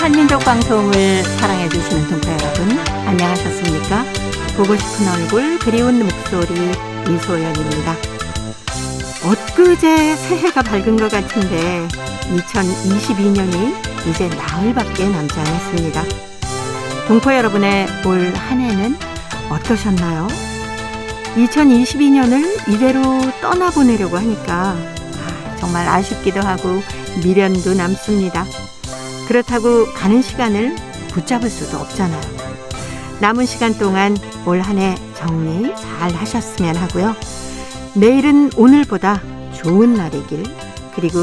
한민족 방송을 사랑해주시는 동포 여러분, 안녕하셨습니까? 보고 싶은 얼굴, 그리운 목소리, 이소연입니다. 엊그제 새해가 밝은 것 같은데 2022년이 이제 나흘밖에 남지 않았습니다. 동포 여러분의 올 한 해는 어떠셨나요? 2022년을 이대로 떠나보내려고 하니까 정말 아쉽기도 하고 미련도 남습니다. 그렇다고 가는 시간을 붙잡을 수도 없잖아요. 남은 시간 동안 올 한 해 정리 잘 하셨으면 하고요. 내일은 오늘보다 좋은 날이길, 그리고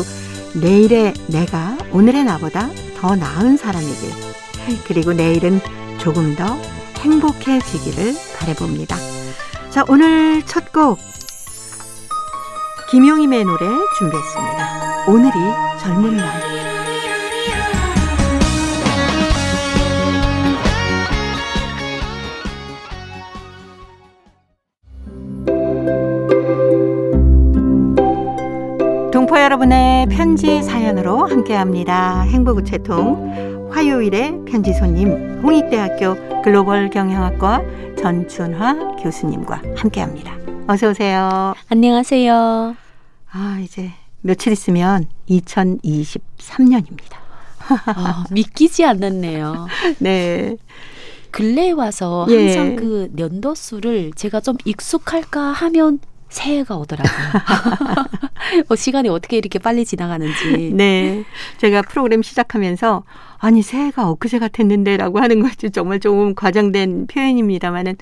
내일의 내가 오늘의 나보다 더 나은 사람이길, 그리고 내일은 조금 더 행복해지기를 바라봅니다. 자, 오늘 첫 곡 김용임의 노래 준비했습니다. 오늘이 젊은 날. 동포 여러분의 편지 사연으로 함께합니다. 행복우체통 화요일의 편지 손님, 홍익대학교 글로벌 경영학과 전춘화 교수님과 함께합니다. 어서 오세요. 안녕하세요. 이제 며칠 있으면 2023년입니다. 믿기지 않았네요. 네. 근래에 와서 항상 그 년도수를 제가 좀 익숙할까 하면 새해가 오더라고요. 시간이 어떻게 이렇게 빨리 지나가는지. 네. 제가 프로그램 시작하면서 아니 새해가 엊그제 같았는데 라고 하는 것이 정말 조금 과장된 표현입니다만은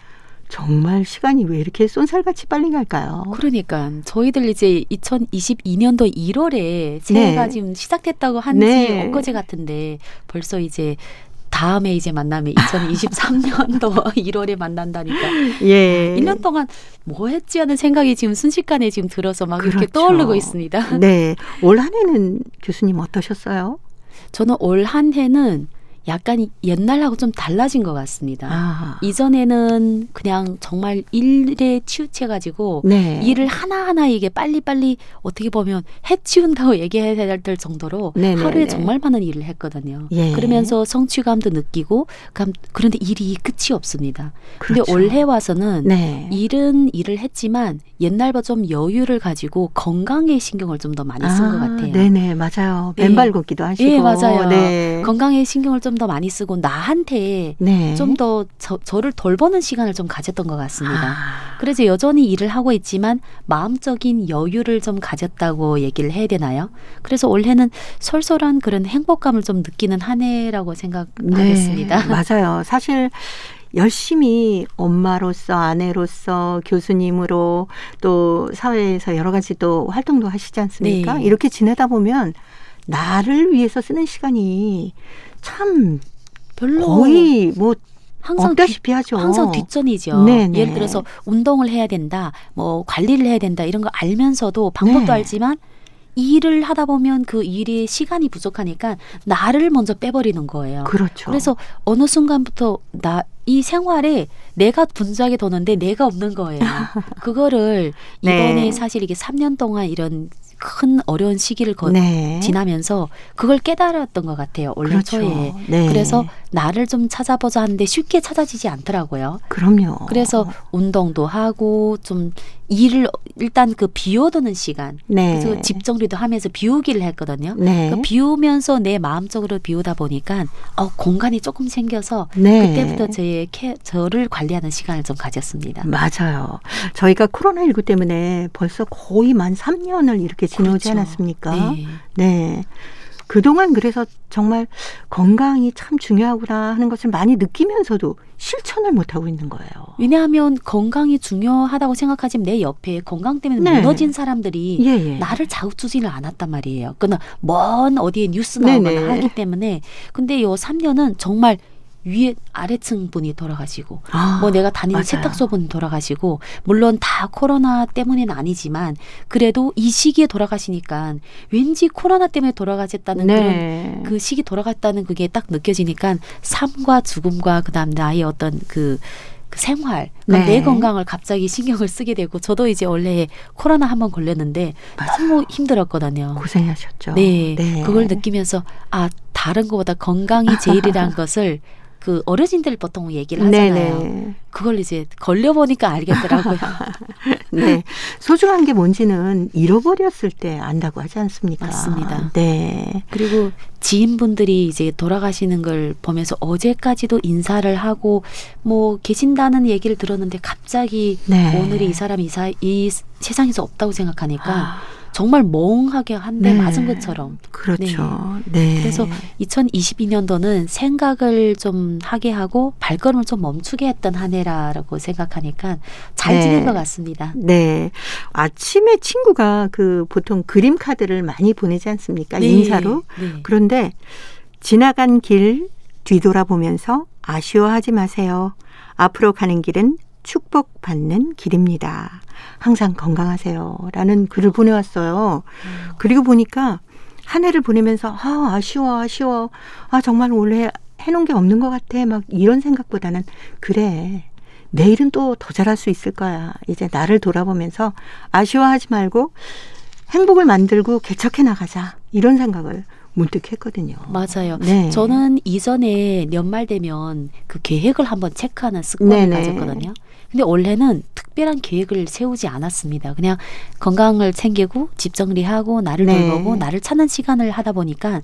정말 시간이 왜 이렇게 쏜살같이 빨리 갈까요? 그러니까 저희들 이제 2022년도 1월에 새해가 지금 시작됐다고 한지 엊그제 같은데 벌써 이제 다음에 이제 만나면 2023년도 1월에 만난다니까. 1년 동안 뭐 했지 하는 생각이 지금 순식간에 지금 들어서 막 이렇게 떠오르고 있습니다. 네. 올 한 해는 교수님 어떠셨어요? 저는 올 한 해는 약간 옛날하고 좀 달라진 것 같습니다. 이전에는 그냥 정말 일에 치우쳐가지고 일을 하나하나 이게 빨리빨리 어떻게 보면 해치운다고 얘기해야 될 정도로 하루에 정말 많은 일을 했거든요. 그러면서 성취감도 느끼고 그런데 일이 끝이 없습니다. 근데 올해 와서는 일은 일을 했지만 옛날보다 좀 여유를 가지고 건강에 신경을 좀 더 많이 쓴 것 같아요. 네네, 맞아요. 맨발 걷기도 하시고. 네, 맞아요. 건강에 신경을 좀 더 많이 쓰고 나한테 좀 더 저를 돌보는 시간을 좀 가졌던 것 같습니다. 그래서 여전히 일을 하고 있지만 마음적인 여유를 좀 가졌다고 얘기를 해야 되나요? 그래서 올해는 솔솔한 그런 행복감을 좀 느끼는 한 해라고 생각하겠습니다. 네, 맞아요. 사실 열심히 엄마로서, 아내로서, 교수님으로 또 사회에서 여러 가지 또 활동도 하시지 않습니까? 이렇게 지내다 보면 나를 위해서 쓰는 시간이 참 별로 거의 뭐 항상 없다시피 하죠. 항상 뒷전이죠. 예를 들어서 운동을 해야 된다, 뭐 관리를 해야 된다 이런 거 알면서도 방법도 알지만 일을 하다 보면 그 일에 시간이 부족하니까 나를 먼저 빼버리는 거예요. 그렇죠. 그래서 어느 순간부터 이 생활에 내가 분주하게 도는데 내가 없는 거예요. 그거를 이번에 사실 이게 3년 동안 이런 큰 어려운 시기를 지나면서 그걸 깨달았던 것 같아요. 올해 초에. 그래서 나를 좀 찾아보자 하는데 쉽게 찾아지지 않더라고요. 그럼요. 그래서 운동도 하고 좀 일을 일단 그 비워두는 시간. 그래서 집 정리도 하면서 비우기를 했거든요. 그 비우면서 내 마음적으로 비우다 보니까 공간이 조금 생겨서 그때부터 저를 관리하는 시간을 좀 가졌습니다. 맞아요. 저희가 코로나19 때문에 벌써 거의 만 3년을 이렇게 지나오지 않았습니까? 네. 그동안 그래서 정말 건강이 참 중요하구나 하는 것을 많이 느끼면서도 실천을 못하고 있는 거예요. 왜냐하면 건강이 중요하다고 생각하지만 내 옆에 건강 때문에 무너진 사람들이 나를 자극주지를 않았단 말이에요. 그러나 먼 어디에 뉴스 나오거나 하기 때문에. 근데 요 3년은 정말 위에 아래층 분이 돌아가시고 뭐 내가 다니는 세탁소 분이 돌아가시고 물론 다 코로나 때문에는 아니지만 그래도 이 시기에 돌아가시니까 왠지 코로나 때문에 돌아가셨다는 그런 그 시기 돌아갔다는 그게 딱 느껴지니까 삶과 죽음과 그다음 나의 어떤 그 그 생활, 그러니까 네. 내 건강을 갑자기 신경을 쓰게 되고 저도 이제 원래 코로나 한번 걸렸는데 너무 힘들었거든요. 고생하셨죠. 네, 그걸 느끼면서 다른 것보다 건강이 제일이란 것을 그 어르신들 보통 얘기를 하잖아요. 네네. 그걸 이제 걸려보니까 알겠더라고요. 네. 소중한 게 뭔지는 잃어버렸을 때 안다고 하지 않습니까? 맞습니다. 네. 그리고 지인분들이 이제 돌아가시는 걸 보면서 어제까지도 인사를 하고 뭐 계신다는 얘기를 들었는데 갑자기 네. 오늘이 이 사람이 이 세상에서 없다고 생각하니까 아, 정말 멍하게 한 대 네. 맞은 것처럼. 그렇죠. 네. 그래서 2022년도는 생각을 좀 하게 하고 발걸음을 좀 멈추게 했던 한 해라고 생각하니까 잘 네. 지낸 것 같습니다. 네. 아침에 친구가 그 보통 그림 카드를 많이 보내지 않습니까? 네. 인사로. 네. 그런데 지나간 길 뒤돌아보면서 아쉬워하지 마세요. 앞으로 가는 길은 축복받는 길입니다. 항상 건강하세요. 라는 글을 보내왔어요. 그리고 보니까 한 해를 보내면서 아쉬워. 정말 원래 해놓은 게 없는 것 같아. 막 이런 생각보다는 그래. 내일은 또 더 잘할 수 있을 거야. 이제 나를 돌아보면서 아쉬워하지 말고 행복을 만들고 개척해 나가자. 이런 생각을 문득 했거든요. 맞아요. 네. 저는 이전에 연말 되면 그 계획을 한번 체크하는 습관을 네네. 가졌거든요. 근데 원래는 특별한 계획을 세우지 않았습니다. 그냥 건강을 챙기고 집 정리하고 나를 네. 돌보고 나를 찾는 시간을 하다 보니까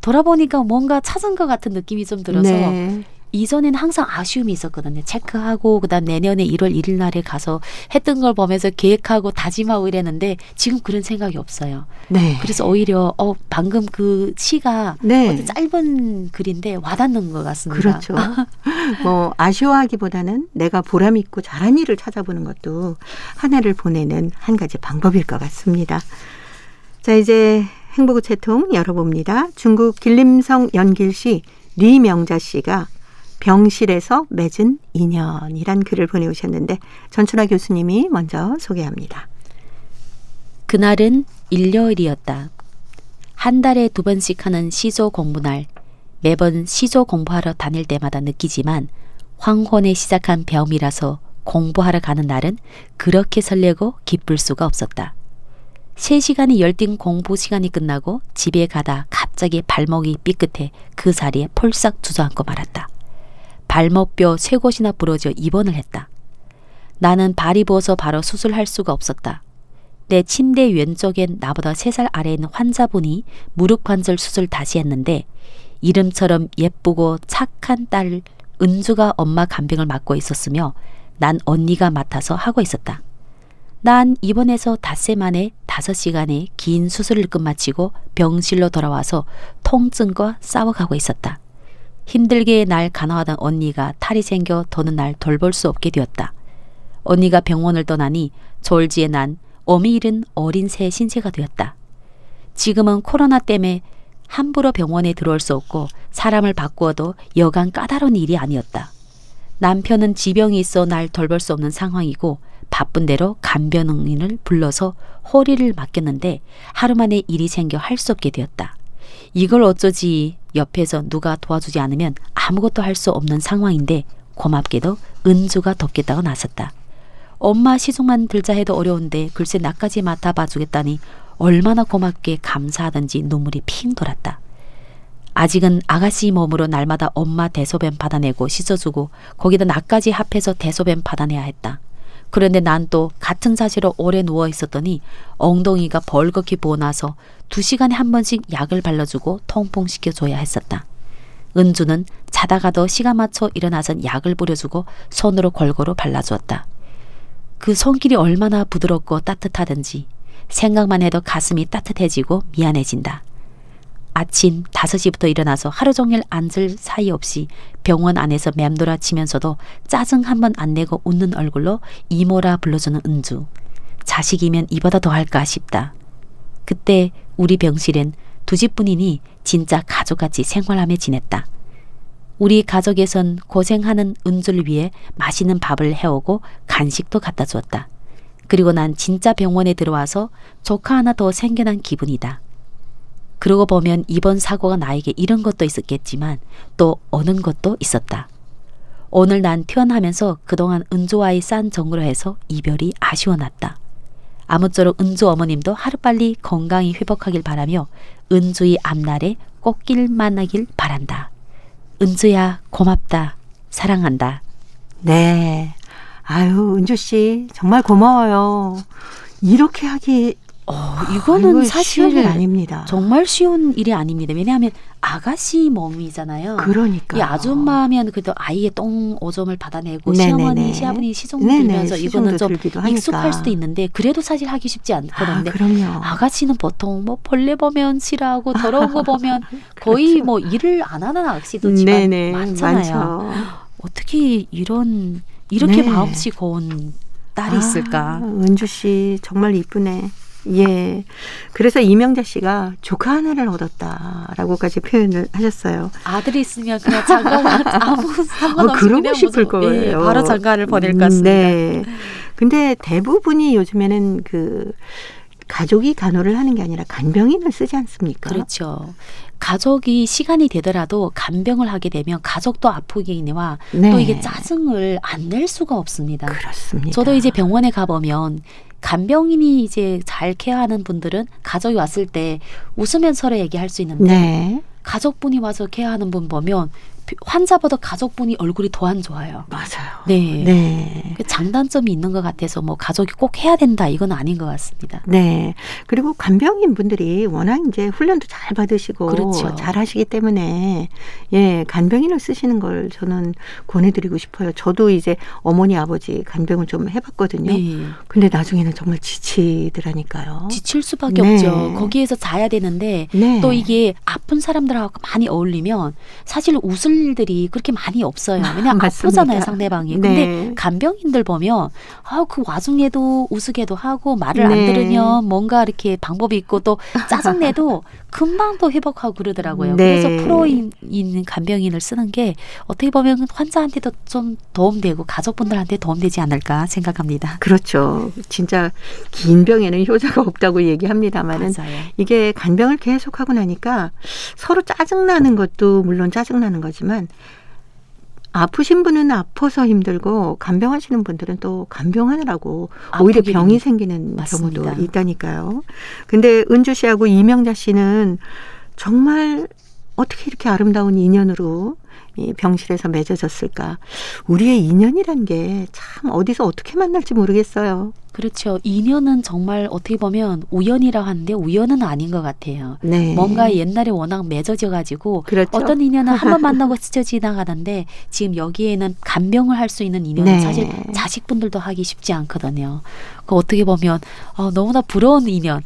돌아보니까 뭔가 찾은 것 같은 느낌이 좀 들어서 네. 이전에는 항상 아쉬움이 있었거든요. 체크하고 그다음 내년에 1월 1일 날에 가서 했던 걸 보면서 계획하고 다짐하고 이랬는데 지금 그런 생각이 없어요. 네. 그래서 오히려 방금 그 시가 네. 어떤 짧은 글인데 와닿는 것 같습니다. 그렇죠. 뭐 아쉬워하기보다는 내가 보람 있고 잘한 일을 찾아보는 것도 한 해를 보내는 한 가지 방법일 것 같습니다. 자, 이제 행복의 채통 열어봅니다. 중국 길림성 연길시 리명자 씨가 병실에서 맺은 인연이란 글을 보내오셨는데 전춘화 교수님이 먼저 소개합니다. 그날은 일요일이었다. 한 달에 2번씩 하는 시조 공부날. 매번 시조 공부하러 다닐 때마다 느끼지만 황혼에 시작한 병이라서 공부하러 가는 날은 그렇게 설레고 기쁠 수가 없었다. 3시간이 열띤 공부 시간이 끝나고 집에 가다 갑자기 발목이 삐끗해 그 자리에 폴싹 주저앉고 말았다. 발목뼈 3곳이나 부러져 입원을 했다. 나는 발이 부어서 바로 수술할 수가 없었다. 내 침대 왼쪽엔 나보다 3살 아래에 있는 환자분이 무릎 관절 수술 다시 했는데 이름처럼 예쁘고 착한 딸 은주가 엄마 간병을 맡고 있었으며 난 언니가 맡아서 하고 있었다. 난 입원해서 닷새 만에 5시간의 긴 수술을 끝마치고 병실로 돌아와서 통증과 싸워가고 있었다. 힘들게 날 간호하던 언니가 탈이 생겨 더는 날 돌볼 수 없게 되었다. 언니가 병원을 떠나니 졸지에 난 어미 잃은 어린 새 신세가 되었다. 지금은 코로나 때문에 함부로 병원에 들어올 수 없고 사람을 바꾸어도 여간 까다로운 일이 아니었다. 남편은 지병이 있어 날 돌볼 수 없는 상황이고 바쁜 대로 간병인을 불러서 허리를 맡겼는데 하루 만에 일이 생겨 할 수 없게 되었다. 이걸 어쩌지 옆에서 누가 도와주지 않으면 아무것도 할 수 없는 상황인데 고맙게도 은주가 돕겠다고 나섰다. 엄마 시중만 들자 해도 어려운데 글쎄 나까지 맡아봐 주겠다니 얼마나 고맙게 감사하던지 눈물이 핑 돌았다. 아직은 아가씨 몸으로 날마다 엄마 대소변 받아내고 씻어주고 거기다 나까지 합해서 대소변 받아내야 했다. 그런데 난 또 같은 자세로 오래 누워 있었더니 엉덩이가 벌겋게 부어나서 2시간에 한 번씩 약을 발라주고 통풍시켜줘야 했었다. 은주는 자다가도 시간 맞춰 일어나선 약을 뿌려주고 손으로 골고루 발라주었다. 그 손길이 얼마나 부드럽고 따뜻하든지 생각만 해도 가슴이 따뜻해지고 미안해진다. 아침 5시부터 일어나서 하루 종일 앉을 사이 없이 병원 안에서 맴돌아 치면서도 짜증 한 번 안 내고 웃는 얼굴로 이모라 불러주는 은주. 자식이면 이보다 더 할까 싶다. 그때 우리 병실엔 2집뿐이니 진짜 가족같이 생활하며 지냈다. 우리 가족에선 고생하는 은주를 위해 맛있는 밥을 해오고 간식도 갖다 주었다. 그리고 난 진짜 병원에 들어와서 조카 하나 더 생겨난 기분이다. 그러고 보면 이번 사고가 나에게 잃은 것도 있었겠지만 또 얻은 것도 있었다. 오늘 난 태어나면서 그동안 은조와의 싼 정으로 해서 이별이 아쉬워났다. 아무쪼록 은조 어머님도 하루빨리 건강히 회복하길 바라며 은주의 앞날에 꽃길 만나길 바란다. 은주야 고맙다. 사랑한다. 네. 아유, 은주 씨 정말 고마워요. 이렇게 하기 이거는 아이고, 사실 쉬운 일 아닙니다. 정말 쉬운 일이 아닙니다. 왜냐하면 아가씨 몸이잖아요. 그러니까 이 아줌마면 그래도 아이의 똥 오줌을 받아내고 네네네. 시어머니, 시아버니 시종 네네, 들면서 이거는 시종도 좀 들기도 하니까. 익숙할 수도 있는데 그래도 사실 하기 쉽지 않거든요. 그럼요. 아가씨는 보통 뭐 벌레 보면 싫어하고 더러운 거 보면 거의 그렇죠. 뭐 일을 안 하는 아가씨도 집안 네네, 많잖아요. 많죠. 어떻게 이렇게 네. 마음씨 고운 딸이 있을까? 은주 씨 정말 이쁘네. 예. 그래서 이명자 씨가 조카 하나를 얻었다라고까지 표현을 하셨어요. 아들이 있으면 그냥 장가가 아무 상관없이 그러고 그냥 싶을 무슨- 거예요. 예, 바로 장가를 보낼 것 같습니다. 네. 근데 대부분이 요즘에는 그 가족이 간호를 하는 게 아니라 간병인을 쓰지 않습니까? 그렇죠. 가족이 시간이 되더라도 간병을 하게 되면 가족도 아프기니와 네. 또 이게 짜증을 안 낼 수가 없습니다. 그렇습니다. 저도 이제 병원에 가보면 간병인이 이제 잘 케어하는 분들은 가족이 왔을 때 웃으면서 서로 얘기할 수 있는데 네. 가족분이 와서 케어하는 분 보면 환자보다 가족분이 얼굴이 더 안 좋아요. 맞아요. 네. 네. 그 장단점이 있는 것 같아서 뭐 가족이 꼭 해야 된다 이건 아닌 것 같습니다. 네. 그리고 간병인 분들이 워낙 이제 훈련도 잘 받으시고 그렇죠. 잘 하시기 때문에 예, 간병인을 쓰시는 걸 저는 권해드리고 싶어요. 저도 이제 어머니 아버지 간병을 좀 해봤거든요. 네. 근데 나중에는 정말 지치더라니까요. 지칠 수밖에 네. 없죠. 거기에서 자야 되는데 네. 또 이게 아픈 사람들하고 많이 어울리면 사실 웃을 일들이 그렇게 많이 없어요. 왜냐하면 맞습니다. 아프잖아요, 상대방이. 근데 네. 간병인들 보면 그 와중에도 우스개도 하고 말을 네. 안 들으면 뭔가 이렇게 방법이 있고 또 짜증내도 금방 또 회복하고 그러더라고요. 네. 그래서 프로인 간병인을 쓰는 게 어떻게 보면 환자한테도 좀 도움되고 가족분들한테 도움되지 않을까 생각합니다. 그렇죠. 진짜 긴 병에는 효자가 없다고 얘기합니다만은 맞아요. 이게 간병을 계속하고 나니까 서로 짜증나는 것도 물론 짜증나는 거지만 아프신 분은 아파서 힘들고 간병하시는 분들은 또 간병하느라고 오히려 아프게 병이 됩니다. 생기는 맞습니다. 경우도 있다니까요. 근데 은주 씨하고 이명자 씨는 정말 어떻게 이렇게 아름다운 인연으로 이 병실에서 맺어졌을까. 우리의 인연이란 게 참 어디서 어떻게 만날지 모르겠어요. 그렇죠. 인연은 정말 어떻게 보면 우연이라 하는데 우연은 아닌 것 같아요. 네. 뭔가 옛날에 워낙 맺어져 가지고 그렇죠. 어떤 인연은 한 번 만나고 스쳐 지나가는데 지금 여기에는 간병을 할 수 있는 인연은 네. 사실 자식분들도 하기 쉽지 않거든요. 그 어떻게 보면 너무나 부러운 인연.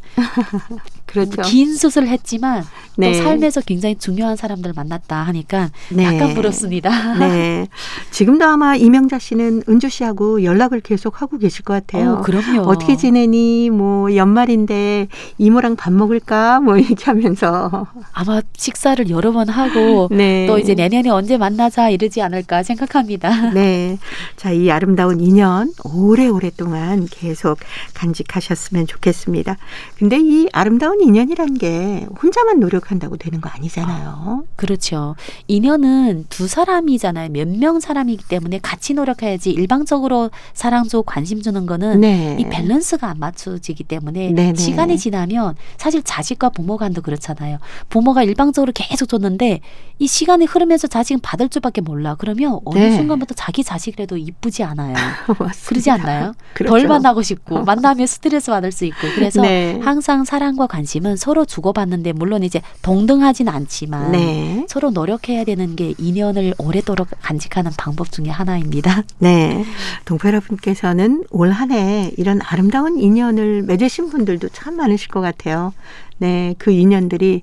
그렇죠. 긴 수술을 했지만 네. 또 삶에서 굉장히 중요한 사람들 만났다 하니까 네. 약간 부럽습니다. 네. 지금도 아마 이명자 씨는 은주 씨하고 연락을 계속 하고 계실 것 같아요. 그럼요. 어떻게 지내니? 뭐 연말인데 이모랑 밥 먹을까? 뭐 얘기하면서. 아마 식사를 여러 번 하고 네. 또 이제 내년에 언제 만나자 이러지 않을까 생각합니다. 네. 자, 이 아름다운 인연 오래오랫동안 계속 간직하셨으면 좋겠습니다. 근데 이 아름다운 인연이란 게 혼자만 노력한다고 되는 거 아니잖아요. 그렇죠. 인연은 두 사람이잖아요. 몇 명 사람이기 때문에 같이 노력해야지 일방적으로 사랑 주고 관심 주는 거는 네. 이 밸런스가 안 맞춰지기 때문에 네네. 시간이 지나면 사실 자식과 부모 간도 그렇잖아요. 부모가 일방적으로 계속 줬는데 이 시간이 흐르면서 자식은 받을 줄밖에 몰라. 그러면 어느 네. 순간부터 자기 자식이라도 이쁘지 않아요. 맞습니다. 그러지 않나요? 그렇죠. 덜 만나고 싶고 만나면 스트레스 받을 수 있고 그래서 네. 항상 사랑과 관심은 서로 주고받는데 물론 이제 동등하진 않지만 네. 서로 노력해야 되는 게 인연을 오래도록 간직하는 방법 중에 하나입니다. 네. 동포 여러분께서는 올 한 해 이런 아름다운 인연을 맺으신 분들도 참 많으실 것 같아요. 네. 그 인연들이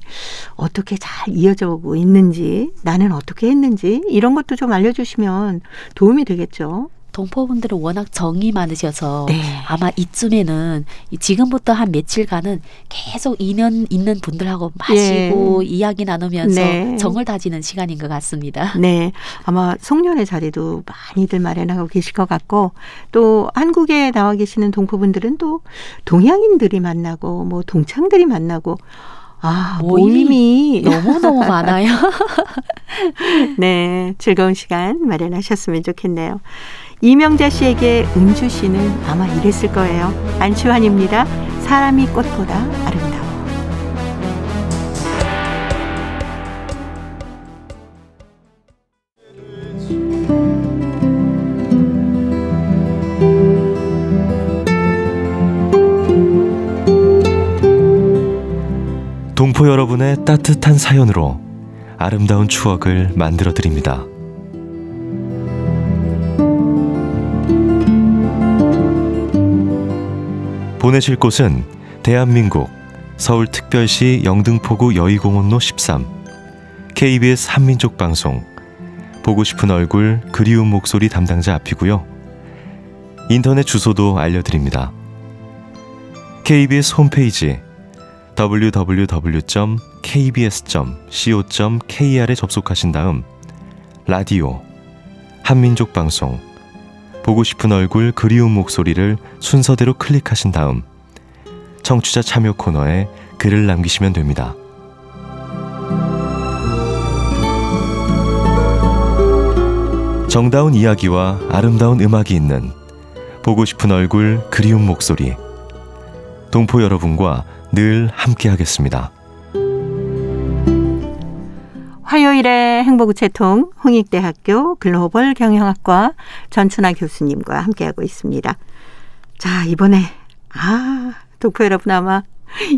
어떻게 잘 이어져 오고 있는지, 나는 어떻게 했는지 이런 것도 좀 알려주시면 도움이 되겠죠. 동포분들은 워낙 정이 많으셔서 네. 아마 이쯤에는 지금부터 한 며칠간은 계속 인연 있는 분들하고 마시고 이야기 나누면서 네. 정을 다지는 시간인 것 같습니다. 네. 아마 송년회 자리도 많이들 마련하고 계실 것 같고 또 한국에 나와 계시는 동포분들은 또 동양인들이 만나고 뭐 동창들이 만나고 모임이 너무너무 많아요. 네, 즐거운 시간 마련하셨으면 좋겠네요. 이명자 씨에게 은주 씨는 아마 이랬을 거예요. 안치환입니다. 사람이 꽃보다 아름다워. 동포 여러분의 따뜻한 사연으로 아름다운 추억을 만들어 드립니다. 보내실 곳은 대한민국 서울특별시 영등포구 여의공원로 13 KBS 한민족방송 보고 싶은 얼굴 그리운 목소리 담당자 앞이고요. 인터넷 주소도 알려드립니다. KBS 홈페이지 www.kbs.co.kr에 접속하신 다음 라디오, 한민족방송, 보고 싶은 얼굴 그리운 목소리를 순서대로 클릭하신 다음 청취자 참여 코너에 글을 남기시면 됩니다. 정다운 이야기와 아름다운 음악이 있는 보고 싶은 얼굴 그리운 목소리, 동포 여러분과 늘 함께하겠습니다. 화요일에 행복우체통 홍익대학교 글로벌 경영학과 전춘아 교수님과 함께하고 있습니다. 자, 이번에 동포 여러분 아마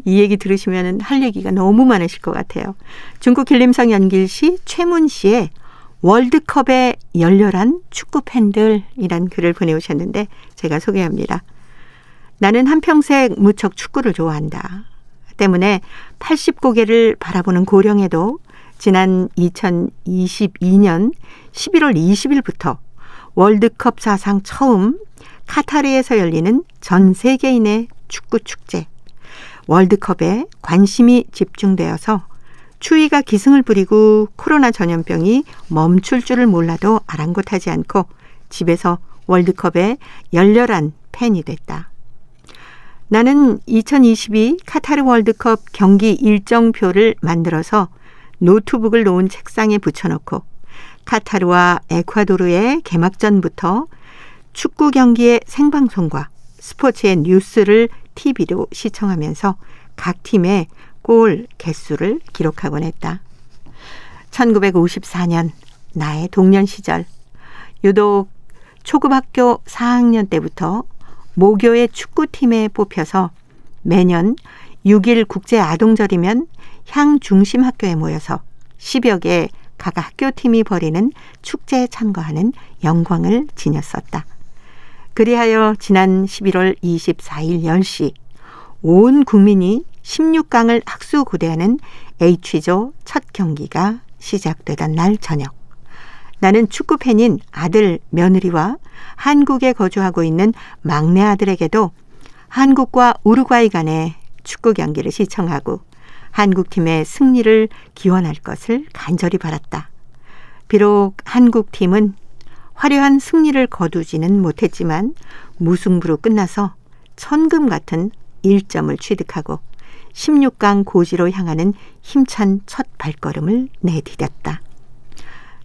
이 얘기 들으시면 할 얘기가 너무 많으실 것 같아요. 중국 길림성 연길시 최문 씨의 월드컵에 열렬한 축구 팬들이란 글을 보내오셨는데 제가 소개합니다. 나는 한평생 무척 축구를 좋아한다. 때문에 80고개를 바라보는 고령에도 지난 2022년 11월 20일부터 월드컵 사상 처음 카타르에서 열리는 전 세계인의 축구 축제 월드컵에 관심이 집중되어서 추위가 기승을 부리고 코로나 전염병이 멈출 줄을 몰라도 아랑곳하지 않고 집에서 월드컵에 열렬한 팬이 됐다. 나는 2022 카타르 월드컵 경기 일정표를 만들어서 노트북을 놓은 책상에 붙여놓고 카타르와 에콰도르의 개막전부터 축구 경기의 생방송과 스포츠의 뉴스를 TV로 시청하면서 각 팀의 골 개수를 기록하곤 했다. 1954년 나의 동년 시절 유독 초급학교 4학년 때부터 모교의 축구팀에 뽑혀서 매년 6일 국제아동절이면 향중심 학교에 모여서 10여 개 각 학교팀이 벌이는 축제에 참가하는 영광을 지녔었다. 그리하여 지난 11월 24일 10시 온 국민이 16강을 학수고대하는 H조 첫 경기가 시작되던 날 저녁 나는 축구팬인 아들, 며느리와 한국에 거주하고 있는 막내 아들에게도 한국과 우루과이 간의 축구 경기를 시청하고 한국팀의 승리를 기원할 것을 간절히 바랐다. 비록 한국팀은 화려한 승리를 거두지는 못했지만 무승부로 끝나서 천금 같은 1점을 취득하고 16강 고지로 향하는 힘찬 첫 발걸음을 내디뎠다.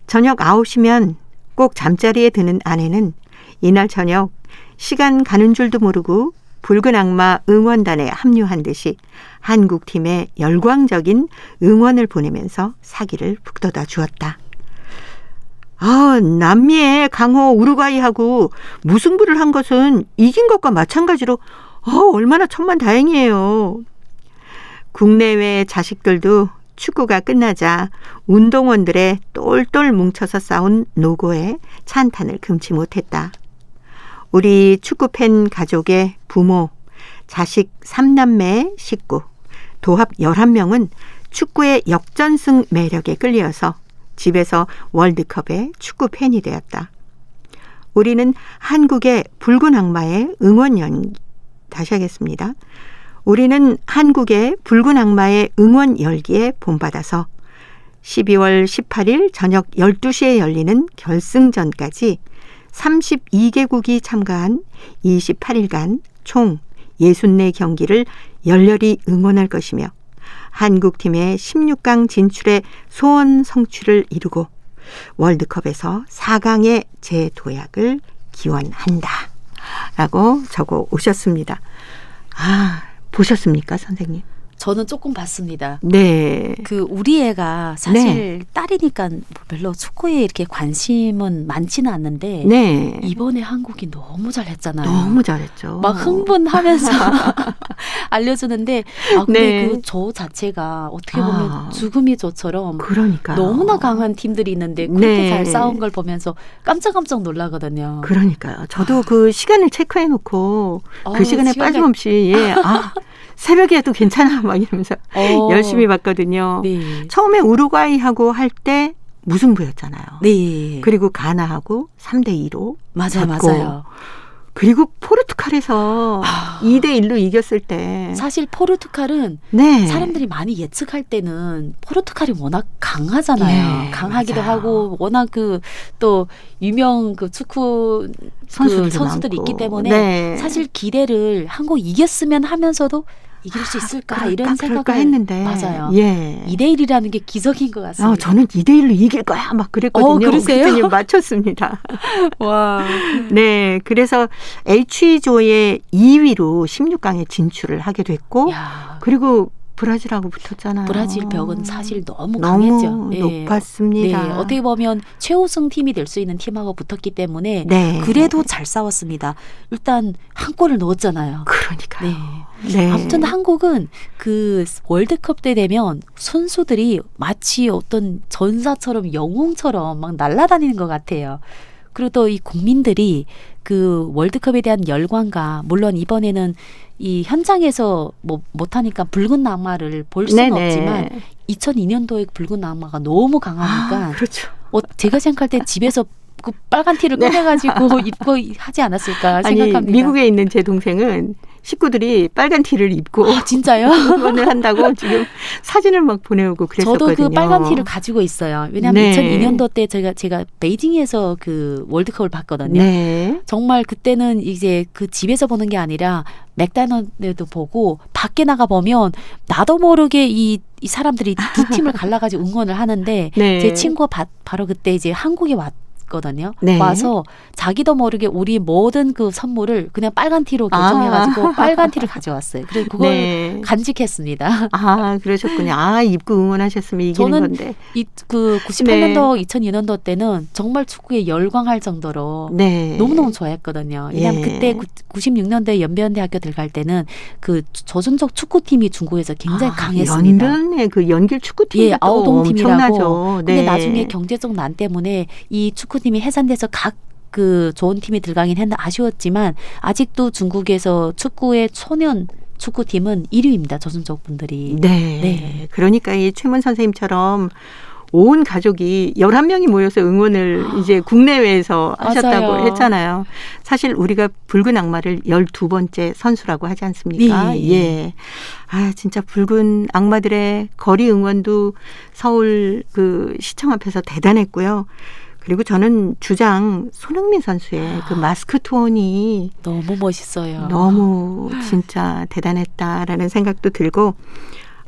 저녁 9시면 꼭 잠자리에 드는 아내는 이날 저녁 시간 가는 줄도 모르고 붉은 악마 응원단에 합류한 듯이 한국팀에 열광적인 응원을 보내면서 사기를 북돋아 주었다. 남미의 강호 우루과이하고 무승부를 한 것은 이긴 것과 마찬가지로 얼마나 천만다행이에요. 국내외 자식들도 축구가 끝나자 운동원들의 똘똘 뭉쳐서 싸운 노고에 찬탄을 금치 못했다. 우리 축구팬 가족의 부모, 자식 3남매의 식구, 도합 11명은 축구의 역전승 매력에 끌려서 집에서 월드컵의 축구팬이 되었다. 우리는 한국의 붉은 악마의 다시 하겠습니다. 우리는 한국의 붉은 악마의 응원 열기에 본받아서 12월 18일 저녁 12시에 열리는 결승전까지 32개국이 참가한 28일간 총 64경기를 열렬히 응원할 것이며 한국팀의 16강 진출에 소원 성취를 이루고 월드컵에서 4강의 재도약을 기원한다 라고 적어 오셨습니다. 보셨습니까, 선생님? 저는 조금 봤습니다. 네. 그 우리 애가 사실 딸이니까 별로 축구에 이렇게 관심은 많지는 않는데 네. 이번에 한국이 너무 잘했잖아요. 너무 잘했죠. 막 흥분하면서 알려주는데 근데 네. 그 조 자체가 어떻게 보면 죽음의 조처럼 그러니까요. 너무나 강한 팀들이 있는데 그렇게 네. 잘 싸운 걸 보면서 깜짝깜짝 놀라거든요. 그러니까요. 저도 그 시간을 체크해놓고 그 시간에 시간이- 빠짐없이 새벽에도 괜찮아 막 이러면서 열심히 봤거든요. 네. 처음에 우루과이하고 할 때 무승부였잖아요. 네. 그리고 가나하고 3대2로 맞아요, 졌고, 맞아요. 그리고 포르투갈에서 2대1로 이겼을 때 사실 포르투갈은 네. 사람들이 많이 예측할 때는 포르투갈이 워낙 강하잖아요. 네, 강하기도 맞아요. 하고 워낙 또 유명 그 축구 선수들도 선수들이 많고. 있기 때문에 네. 사실 기대를 한국 이겼으면 하면서도 이길 수 있을까 이런 그럴까 생각을 했는데 맞아요. 예. 2대1이라는 게 기적인 것 같습니다. 저는 2대1로 이길 거야 막 그랬거든요. 그러세요? 그랬더니 맞췄습니다. 와. 네, 그래서 H조의 2위로 16강에 진출을 하게 됐고 야, 그리고 브라질하고 붙었잖아요. 브라질 벽은 사실 너무 너무 강했죠. 네. 높았습니다. 네, 어떻게 보면 최우승 팀이 될 수 있는 팀하고 붙었기 때문에 네. 그래도 잘 싸웠습니다. 일단 한 골을 넣었잖아요. 그러니까요. 네. 네. 아무튼 한국은 그 월드컵 때 되면 선수들이 마치 어떤 전사처럼 영웅처럼 막 날아다니는 것 같아요. 그리고 또 이 국민들이 그 월드컵에 대한 열광과 물론 이번에는 이 현장에서 못하니까 붉은 낙마를 볼 수는 네네. 없지만 2002년도에 붉은 낙마가 너무 강하니까 그렇죠. 제가 생각할 때 집에서 그 빨간 티를 꺼내가지고 입고 하지 않았을까 아니 생각합니다. 미국에 있는 제 동생은 식구들이 빨간 티를 입고 진짜요? 응원을 한다고 지금 사진을 막 보내오고 그랬었거든요. 저도 그 빨간 티를 가지고 있어요. 왜냐하면 네. 2002년도 때 제가 베이징에서 그 월드컵을 봤거든요. 네. 정말 그때는 이제 그 집에서 보는 게 아니라 맥다날드도 보고 밖에 나가 보면 나도 모르게 이 사람들이 두 팀을 갈라가지고 응원을 하는데 네. 제 친구가 바로 그때 이제 한국에 왔거든요. 네. 와서 자기도 모르게 우리 모든 그 선물을 그냥 빨간 티로 결정해가지고 빨간 티를 가져왔어요. 그래서 그걸 네. 간직했습니다. 그러셨군요. 입고 응원하셨으면 이기는 저는 건데. 그 98년도, 2002년도 때는 정말 축구에 열광할 정도로 네. 너무너무 좋아했거든요. 왜냐하면 예. 그때 96년도에 연변대학교 들어갈 때는 그 조선족 축구팀이 중국에서 굉장히 강했습니다. 연변의 그 연길 축구팀이 예, 아우동팀이라고. 엄청나죠. 근데 네. 나중에 경제적 난 때문에 이 축구팀이 해산돼서 각 그 좋은 팀이 들어가긴 했는데 아쉬웠지만 아직도 중국에서 축구의 초년 축구팀은 1위입니다. 조선족 분들이. 네. 네. 그러니까 이 최문 선생님처럼 온 가족이 11명이 모여서 응원을 이제 국내외에서 하셨다고 맞아요. 했잖아요. 사실 우리가 붉은 악마를 12번째 선수라고 하지 않습니까? 네. 예. 진짜 붉은 악마들의 거리 응원도 서울 그 시청 앞에서 대단했고요. 그리고 저는 주장 손흥민 선수의 그 마스크 투혼이 너무 멋있어요. 너무 진짜 대단했다라는 생각도 들고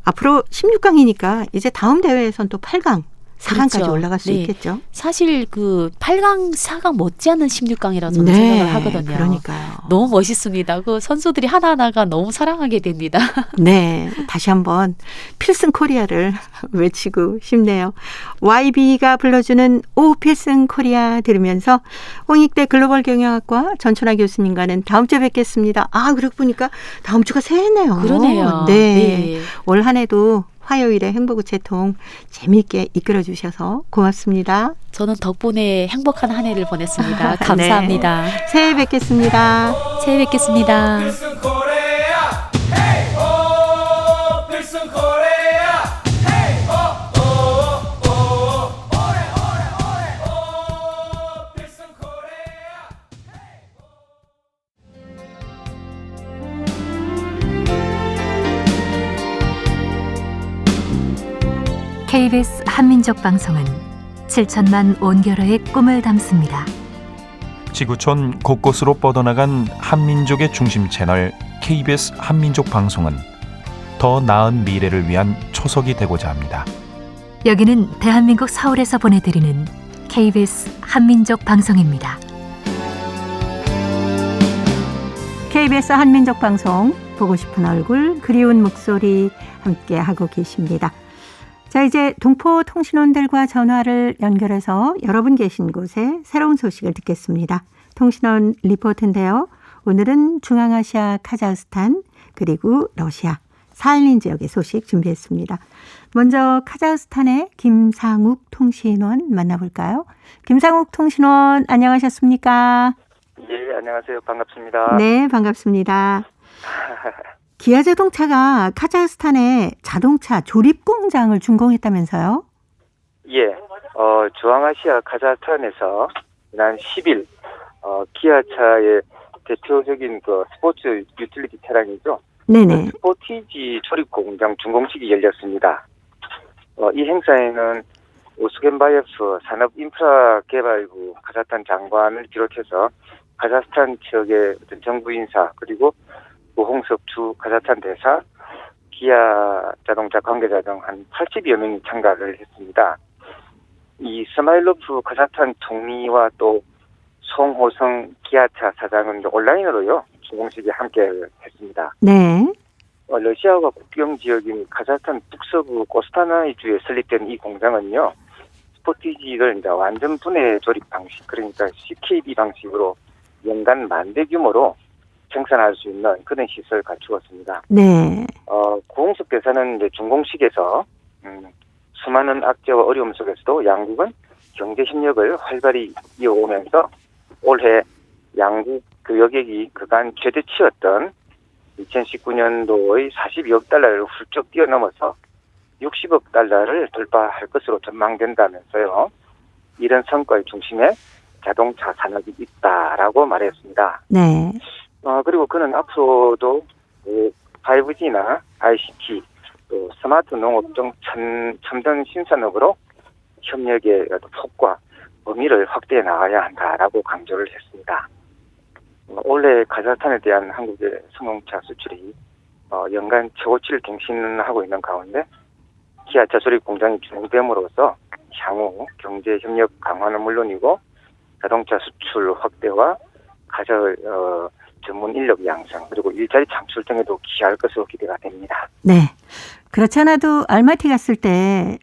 앞으로 16강이니까 이제 다음 대회에선 또 8강, 4강까지 그렇죠. 올라갈 수 네. 있겠죠. 사실 그 8강, 4강 못지않은 16강이라고 저는 생각을 하거든요. 그러니까요. 너무 멋있습니다. 그 선수들이 하나하나가 너무 사랑하게 됩니다. 네, 다시 한번 필승 코리아를 외치고 싶네요. YB가 불러주는 오 필승 코리아 들으면서 홍익대 글로벌 경영학과 전춘하 교수님과는 다음 주에 뵙겠습니다. 그러고 보니까 다음 주가 새해네요. 그러네요. 네. 올 한 해도 화요일에 행복우체통 재미있게 이끌어 주셔서 고맙습니다. 저는 덕분에 행복한 한 해를 보냈습니다. 감사합니다. 네. 새해 뵙겠습니다. 새해 뵙겠습니다. 필승 코리아 헤이 오 필승 코리아 헤이 오 오래 오 필승 코리아 KBS 한민족 방송은 7천만 온결어의 꿈을 담습니다. 지구촌 곳곳으로 뻗어나간 한민족의 중심 채널 KBS 한민족 방송은 더 나은 미래를 위한 초석이 되고자 합니다. 여기는 대한민국 서울에서 보내드리는 KBS 한민족 방송입니다. KBS 한민족 방송 보고 싶은 얼굴 그리운 목소리 함께 하고 계십니다. 자, 이제 동포통신원들과 전화를 연결해서 여러분 계신 곳에 새로운 소식을 듣겠습니다. 통신원 리포트인데요. 오늘은 중앙아시아 카자흐스탄 그리고 러시아 사할린 지역의 소식 준비했습니다. 먼저 카자흐스탄의 김상욱 통신원 만나볼까요? 김상욱 통신원 안녕하셨습니까? 예, 안녕하세요. 반갑습니다. 네, 반갑습니다. 기아 자동차가 카자흐스탄에 자동차 조립 공장을 준공했다면서요? 예, 중앙아시아 카자흐스탄에서 지난 10일 기아차의 대표적인 그 스포츠 유틸리티 차량이죠. 네네. 스포티지 조립 공장 준공식이 열렸습니다. 이 행사에는 우스겐바예프 산업인프라개발부 카자흐스탄 장관을 비롯해서 카자흐스탄 지역의 어떤 정부 인사 그리고 우홍석 주 카자흐스탄 대사, 기아 자동차 관계자 등 한 80여 명이 참가를 했습니다. 이 스마일로프 카자흐스탄 총리와 또 송호성 기아차 사장은 온라인으로요 준공식에 함께 했습니다. 네. 러시아와 국경 지역인 카자흐스탄 북서부 코스타나이주에 설립된 이 공장은요 스포티지를 이제 완전 분해 조립 방식 그러니까 CKD 방식으로 연간 10,000대 규모로 생산할 수 있는 그런 시설을 갖추었습니다. 네. 구홍석 대사는 이제 준공식에서 수많은 악재와 어려움 속에서도 양국은 경제 협력을 활발히 이어오면서 올해 양국 그 여객이 그간 최대치였던 2019년도의 42억 달러를 훌쩍 뛰어넘어서 60억 달러를 돌파할 것으로 전망된다면서요. 이런 성과의 중심에 자동차 산업이 있다라고 말했습니다. 네. 그리고 그는 앞으로도 5G나 ICT, 또 스마트 농업 등 첨단 신산업으로 협력의 폭과 범위를 확대해 나가야 한다라고 강조를 했습니다. 올해 카자흐스탄에 대한 한국의 승용차 수출이 연간 최고치를 갱신하고 있는 가운데 기아차 조립 공장이 준공됨으로써 향후 경제 협력 강화는 물론이고 자동차 수출 확대와 가자의 전문 인력 양성 그리고 일자리 창출 등에도 기여할 것으로 기대가 됩니다. 네. 그렇지 않아도 알마티 갔을 때